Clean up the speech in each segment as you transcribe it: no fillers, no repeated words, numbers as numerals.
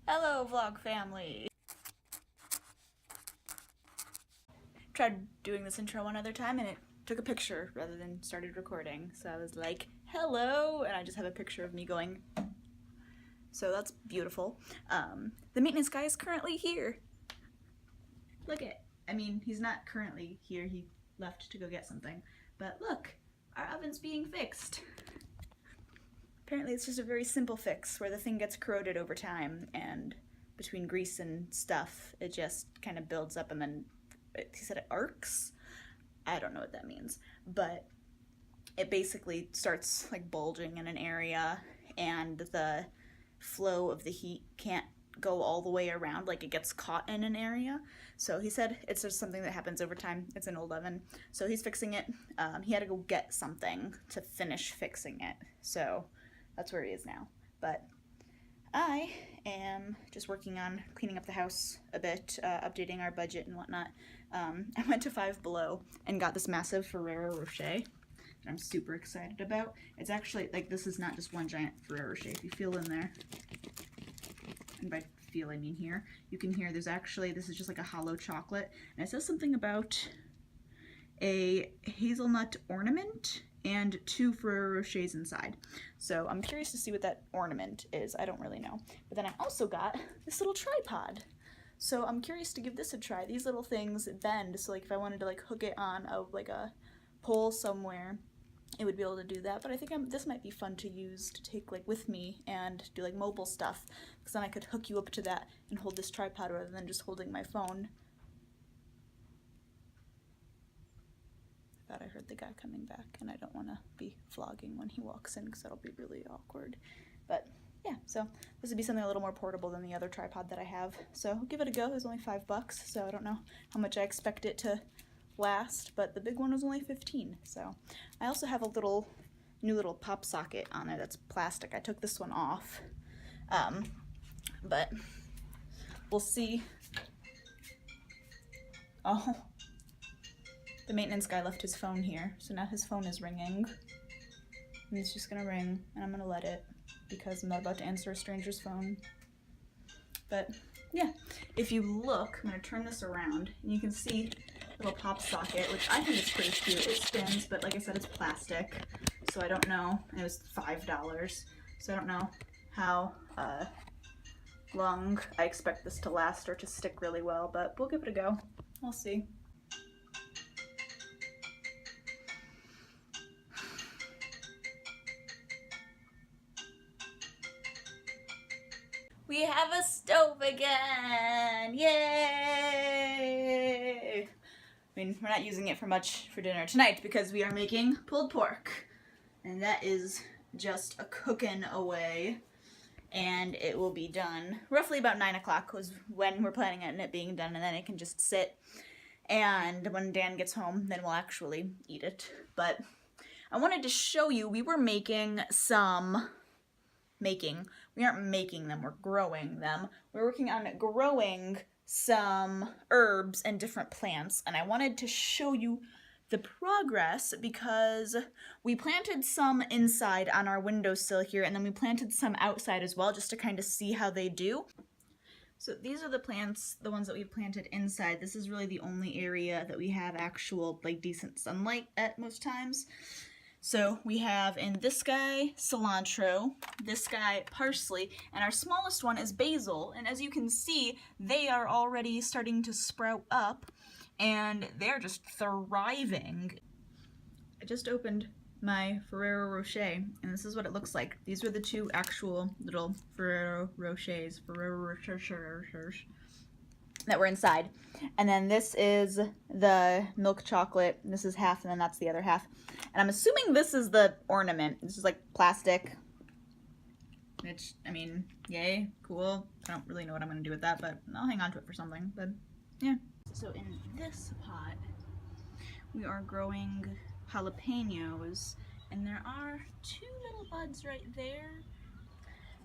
Hello, vlog family! Tried doing this intro one other time and it took a picture rather than started recording. So I was like, hello! And I just have a picture of me going. So that's beautiful. The maintenance guy is currently here. Look at, I mean, he's not currently here. He left to go get something. But look, our oven's being fixed. Apparently it's just a very simple fix where the thing gets corroded over time and between grease and stuff it just kind of builds up and then he said it arcs. I don't know what that means, but it basically starts like bulging in an area and the flow of the heat can't go all the way around, like it gets caught in an area. So he said it's just something that happens over time. It's an old oven, so he's fixing it. He had to go get something to finish fixing it, so that's where he is now. But I am just working on cleaning up the house a bit, updating our budget and whatnot. I went to Five Below and got this massive Ferrero Rocher that I'm super excited about. It's actually, like, this is not just one giant Ferrero Rocher. If you feel in there, and by feel I mean here, you can hear there's actually, this is just like a hollow chocolate, and it says something about a hazelnut ornament and 2 Ferrero Rochers inside. So I'm curious to see what that ornament is. I don't really know. But then I also got this little tripod. So I'm curious to give this a try. These little things bend, so like if I wanted to like hook it on a pole somewhere, it would be able to do that. But I think this might be fun to use to take like with me and do like mobile stuff, because then I could hook you up to that and hold this tripod rather than just holding my phone. I heard the guy coming back and I don't want to be vlogging when he walks in because that'll be really awkward. But yeah, so this would be something a little more portable than the other tripod that I have. So give it a go. It was only $5, so I don't know how much I expect it to last, but the big one was only 15. So I also have a new little pop socket on it that's plastic. I took this one off, but we'll see. Oh. The maintenance guy left his phone here, so now his phone is ringing. And it's just gonna ring, and I'm gonna let it, because I'm not about to answer a stranger's phone. But yeah, if you look, I'm gonna turn this around, and you can see the little pop socket, which I think is pretty cute. It spins, but like I said, it's plastic, so I don't know. And it was $5, so I don't know how long I expect this to last or to stick really well, but we'll give it a go. We'll see. We have a stove again! Yay! I mean, we're not using it for much for dinner tonight because we are making pulled pork. And that is just a cooking away. And it will be done roughly about 9 o'clock was when we're planning on it being done, and then it can just sit. And when Dan gets home, then we'll actually eat it. But I wanted to show you, we were making some... We aren't making them, we're growing them. We're working on growing some herbs and different plants, and I wanted to show you the progress because we planted some inside on our windowsill here, and then we planted some outside as well, just to kind of see how they do. So these are the plants, the ones that we've planted inside. This is really the only area that we have actual, like, decent sunlight at most times. So we have in this guy cilantro, this guy parsley, and our smallest one is basil. And as you can see, they are already starting to sprout up and they're just thriving. I just opened my Ferrero Rocher and this is what it looks like. These were the 2 actual little Ferrero Rochers that were inside. And then this is the milk chocolate. This is half and then that's the other half. And I'm assuming this is the ornament. This is like plastic. Which, I mean, yay, cool. I don't really know what I'm gonna do with that, but I'll hang on to it for something, but yeah. So in this pot, we are growing jalapenos, and there are 2 little buds right there.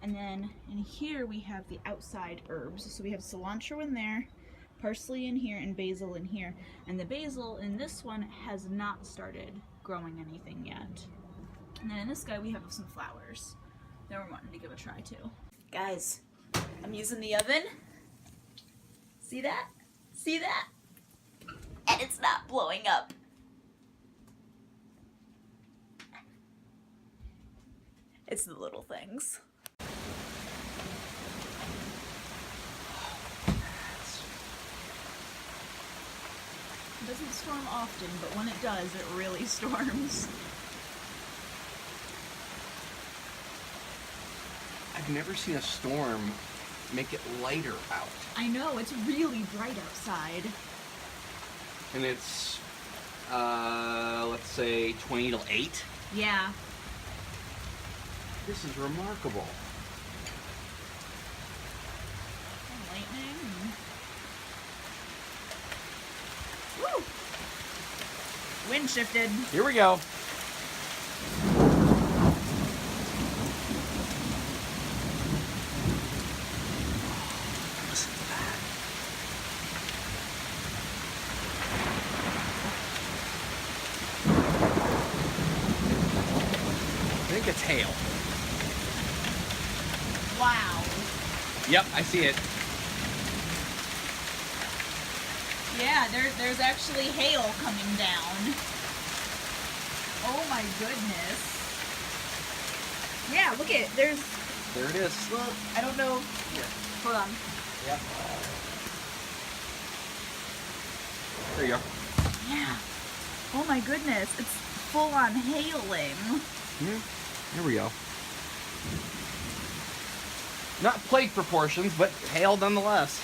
And then in here we have the outside herbs. So we have cilantro in there, parsley in here, and basil in here. And the basil in this one has not started growing anything yet. And then in this guy we have some flowers that we're wanting to give a try too. Guys, I'm using the oven. See that? See that? And it's not blowing up. It's the little things. It doesn't storm often, but when it does, it really storms. I've never seen a storm make it lighter out. I know, it's really bright outside. And it's, let's say 20 till 8. Yeah. This is remarkable. Lightning. Woo! Wind shifted. Here we go. Listen to that. I think it's hail. Wow. Yep, I see it. Yeah, there's actually hail coming down. Oh my goodness. Yeah, look at it. There it is. Well, I don't know. Here, hold on. Yep. There you go. Yeah. Oh my goodness. It's full on hailing. There we go. Not plague proportions, but hail nonetheless.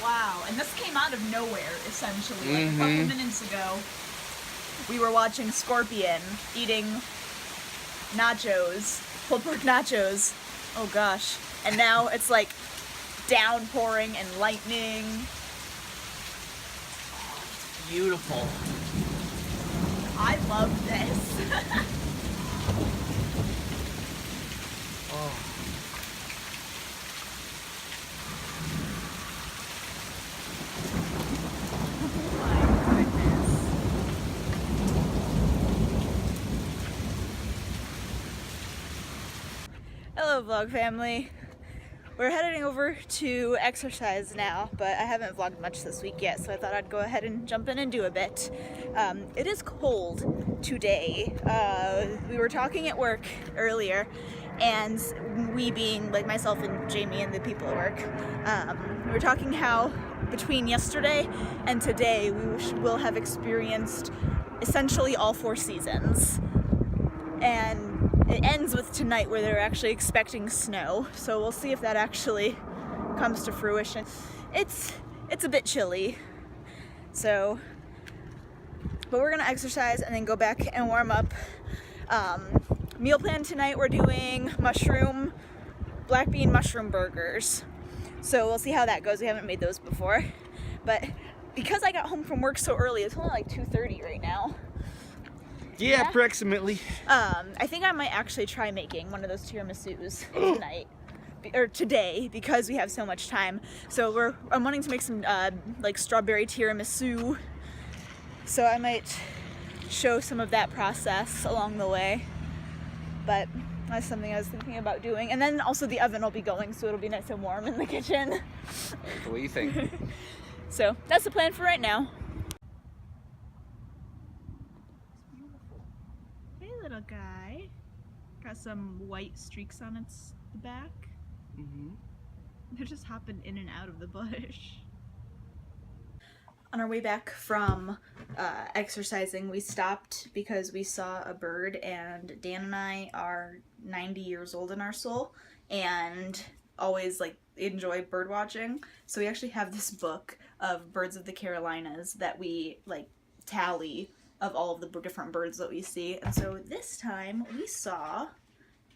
Wow. And this came out of nowhere, essentially. Like a couple minutes ago, we were watching Scorpion eating nachos, pulled pork nachos. Oh gosh. And now it's like downpouring and lightning. Beautiful. I love this. Oh. My goodness. Hello, vlog family. We're heading over to exercise now, but I haven't vlogged much this week yet, so I thought I'd go ahead and jump in and do a bit. It is cold today. We were talking at work earlier, and we being like myself and Jamie and the people at work, we were talking how between yesterday and today we will have experienced essentially all 4 seasons. And it ends with tonight where they're actually expecting snow, so we'll see if that actually comes to fruition. It's a bit chilly, so, but we're gonna exercise and then go back and warm up. Meal plan tonight, we're doing black bean mushroom burgers, so we'll see how that goes. We haven't made those before, but because I got home from work so early, it's only like 2:30 right now. Yeah, approximately. I think I might actually try making one of those tiramisus tonight, or today, because we have so much time. So I'm wanting to make some like strawberry tiramisu. So I might show some of that process along the way. But that's something I was thinking about doing. And then also the oven will be going, so it'll be nice and warm in the kitchen. That's the way you think. So that's the plan for right now. Little guy. Got some white streaks on its back. They're just hopping in and out of the bush. On our way back from exercising, we stopped because we saw a bird, and Dan and I are 90 years old in our soul and always like enjoy bird watching. So we actually have this book of birds of the Carolinas that we like tally of all of the different birds that we see. And so this time we saw,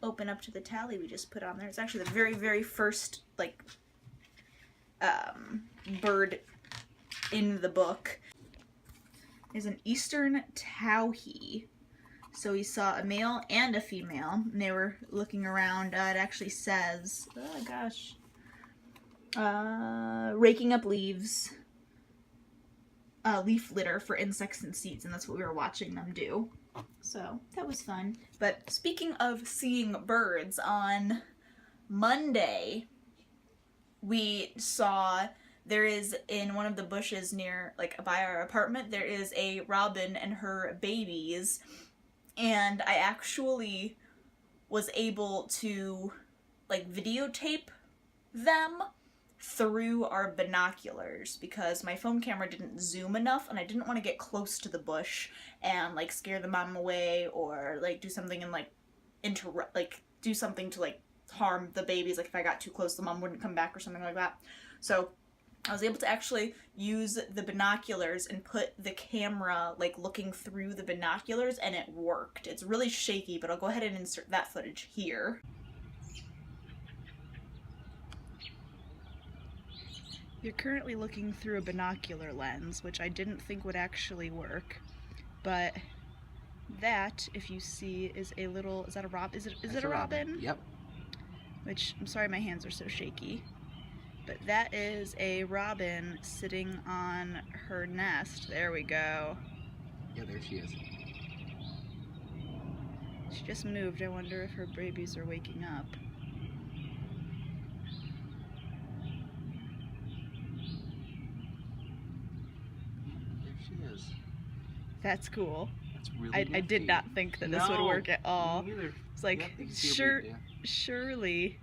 open up to the tally we just put on there. It's actually the very, very first like bird in the book. Is an eastern towhee. So we saw a male and a female, and they were looking around. It actually says, oh gosh, raking up leaves. Leaf litter for insects and seeds, and that's what we were watching them do. So that was fun. But speaking of seeing birds, on Monday, we saw there is in one of the bushes near, like, by our apartment, there is a robin and her babies, and I actually was able to, like, videotape them through our binoculars because my phone camera didn't zoom enough and I didn't want to get close to the bush and, like, scare the mom away or, like, do something and, like, do something to, like, harm the babies. Like, if I got too close, the mom wouldn't come back or something like that. So I was able to actually use the binoculars and put the camera, like, looking through the binoculars, and it worked. It's really shaky, but I'll go ahead and insert that footage here. You're currently looking through a binocular lens, which I didn't think would actually work, but that, if you see, is a little, is that a robin? Is it a robin? Yep. Which, I'm sorry my hands are so shaky. But that is a robin sitting on her nest. There we go. Yeah, there she is. She just moved. I wonder if her babies are waking up. There she is. That's cool. That's really I nifty. did not think that this would work at all. Me neither. It's like, Yep, you can see her breathe, yeah. surely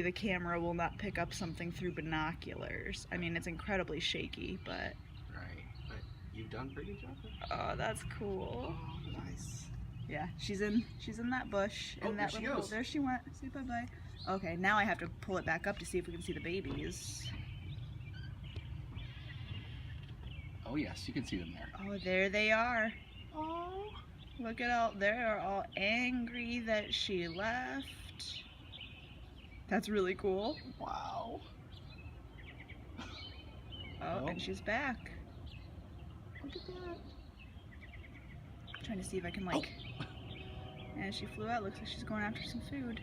the camera will not pick up something through binoculars. I mean, it's incredibly shaky, but... Right, but you've done a pretty good job. Oh, that's cool. Oh, nice. Yeah, she's in that bush. Oh, In that there she little goes. There she went. Say bye-bye. Okay, now I have to pull it back up to see if we can see the babies. Oh yes, you can see them there. Oh, there they are. Oh, look at all, they're all angry that she left. That's really cool. Wow. Oh, and she's back. Look at that. I'm trying to see if I can, like... And she flew out. Looks like she's going after some food.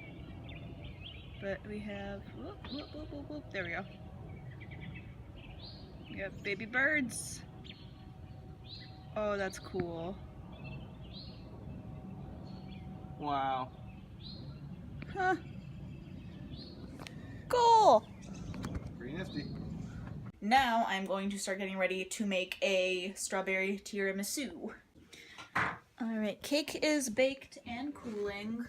But we have... Whoop, whoop, whoop, whoop, whoop. There we go. We got baby birds. Oh, that's cool. Wow. Huh. Cool! Pretty nifty. Now I'm going to start getting ready to make a strawberry tiramisu. Alright, cake is baked and cooling.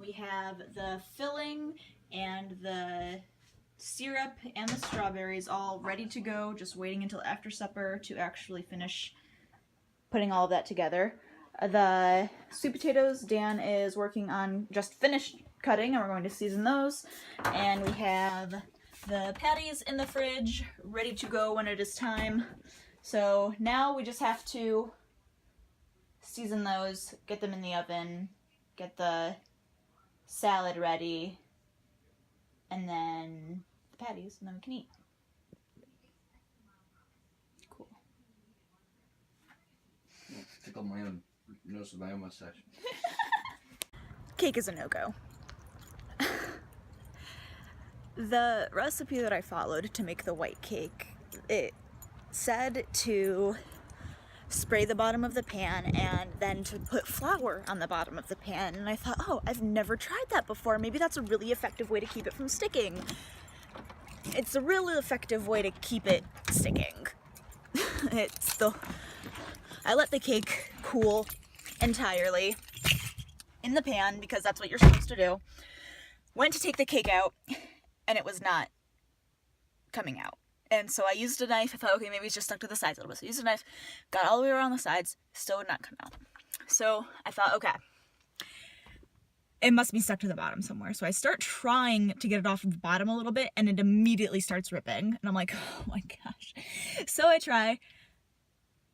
We have the filling and the syrup and the strawberries all ready to go, just waiting until after supper to actually finish putting all of that together. The sweet potatoes, Dan is working on just finished cutting, and we're going to season those. And we have the patties in the fridge, ready to go when it is time. So now we just have to season those, get them in the oven, get the salad ready, and then the patties, and then we can eat. Cool. Tickle my own nose with my own mustache. Cake is a no-go. The recipe that I followed to make the white cake, it said to spray the bottom of the pan and then to put flour on the bottom of the pan, and I thought, oh, I've never tried that before. Maybe that's a really effective way to keep it from sticking. It's a really effective way to keep it sticking. I let the cake cool entirely in the pan because that's what you're supposed to do. Went to take the cake out and it was not coming out. And so I used a knife. I thought, okay, maybe it's just stuck to the sides a little bit. So I used a knife, got all the way around the sides, still would not come out. So I thought, okay, it must be stuck to the bottom somewhere. So I start trying to get it off of the bottom a little bit, and it immediately starts ripping. And I'm like, oh my gosh. So I try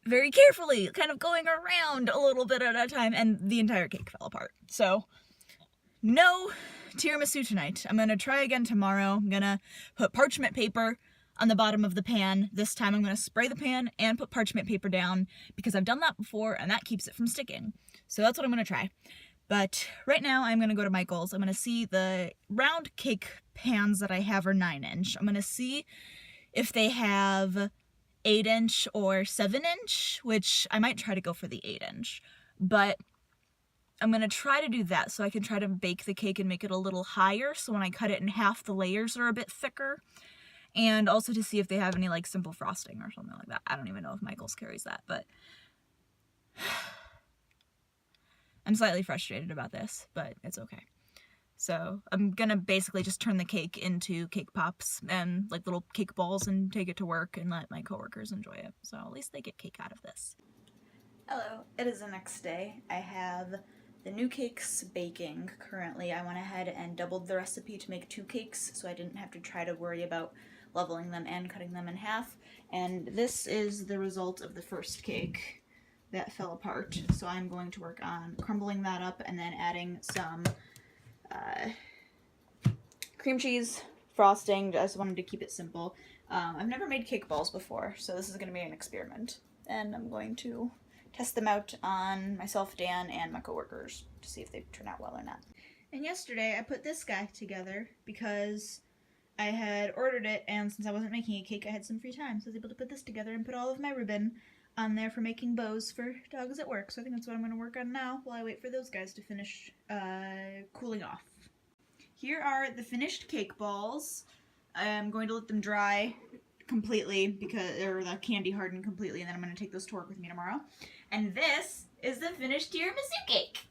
very carefully, kind of going around a little bit at a time, and the entire cake fell apart. So no tiramisu tonight. I'm gonna try again tomorrow. I'm gonna put parchment paper on the bottom of the pan. This time I'm gonna spray the pan and put parchment paper down because I've done that before and that keeps it from sticking. So that's what I'm gonna try. But right now I'm gonna go to Michael's. I'm gonna see the round cake pans that I have are 9-inch. I'm gonna see if they have 8-inch or 7-inch, which I might try to go for the 8-inch. But I'm gonna try to do that so I can try to bake the cake and make it a little higher, so when I cut it in half, the layers are a bit thicker. And also to see if they have any like simple frosting or something like that. I don't even know if Michael's carries that, but I'm slightly frustrated about this, but it's okay. So I'm gonna basically just turn the cake into cake pops and like little cake balls and take it to work and let my coworkers enjoy it. So at least they get cake out of this. Hello, it is the next day. I have the new cakes baking currently. I went ahead and doubled the recipe to make 2 cakes so I didn't have to try to worry about leveling them and cutting them in half. And this is the result of the first cake that fell apart. So I'm going to work on crumbling that up and then adding some cream cheese, frosting. Just wanted to keep it simple. I've never made cake balls before, so this is going to be an experiment. And I'm going to test them out on myself, Dan, and my coworkers to see if they turn out well or not. And yesterday I put this guy together because I had ordered it, and since I wasn't making a cake, I had some free time, so I was able to put this together and put all of my ribbon on there for making bows for dogs at work. So I think that's what I'm going to work on now while I wait for those guys to finish cooling off. Here are the finished cake balls. I'm going to let them dry completely, or the candy harden completely, and then I'm going to take those to work with me tomorrow. And this is the finished tiramisu cake.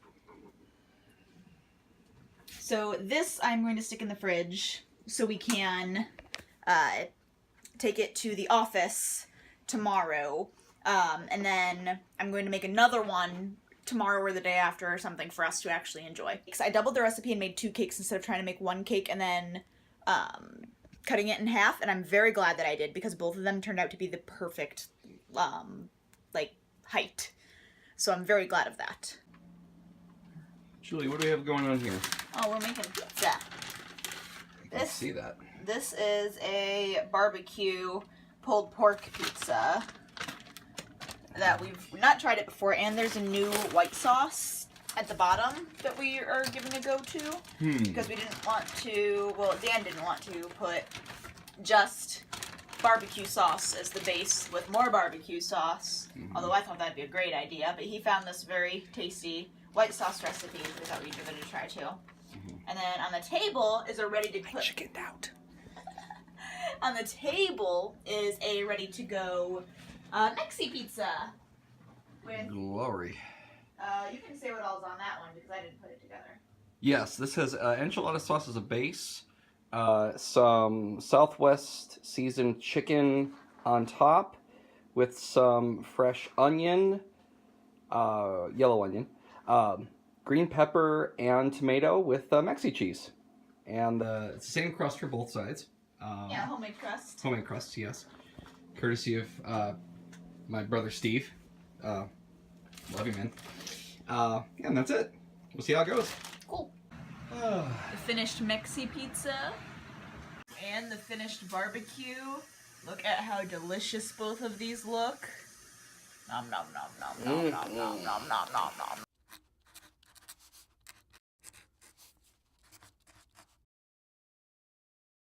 So this I'm going to stick in the fridge so we can take it to the office tomorrow. And then I'm going to make another one tomorrow or the day after or something for us to actually enjoy. Because I doubled the recipe and made 2 cakes instead of trying to make 1 cake and then cutting it in half. And I'm very glad that I did because both of them turned out to be the perfect like height. So I'm very glad of that. Julie, what do we have going on here? Oh, we're making pizza. Let's see that. This is a barbecue pulled pork pizza that we've not tried it before, and there's a new white sauce at the bottom that we are giving a go to because we didn't want to, well, Dan didn't want to put just barbecue sauce as the base with more barbecue sauce, although I thought that'd be a great idea, but he found this very tasty white sauce recipe that we thought we'd give it a try too. And then on the table is a ready to put. Chickened out. On the table is a ready to go Mexi pizza. With Glory. you can say what all's on that one because I didn't put it together. Yes, this has enchilada sauce as a base, some Southwest seasoned chicken on top, with some fresh onion, yellow onion, green pepper, and tomato with Mexi cheese. And it's the same crust for both sides. Yeah, homemade crust. Homemade crust, yes. Courtesy of my brother Steve. Love you, man. And that's it. We'll see how it goes. Cool. The finished Mexi pizza and the finished barbecue. Look at how delicious both of these look. Nom nom nom nom nom nom nom nom nom nom nom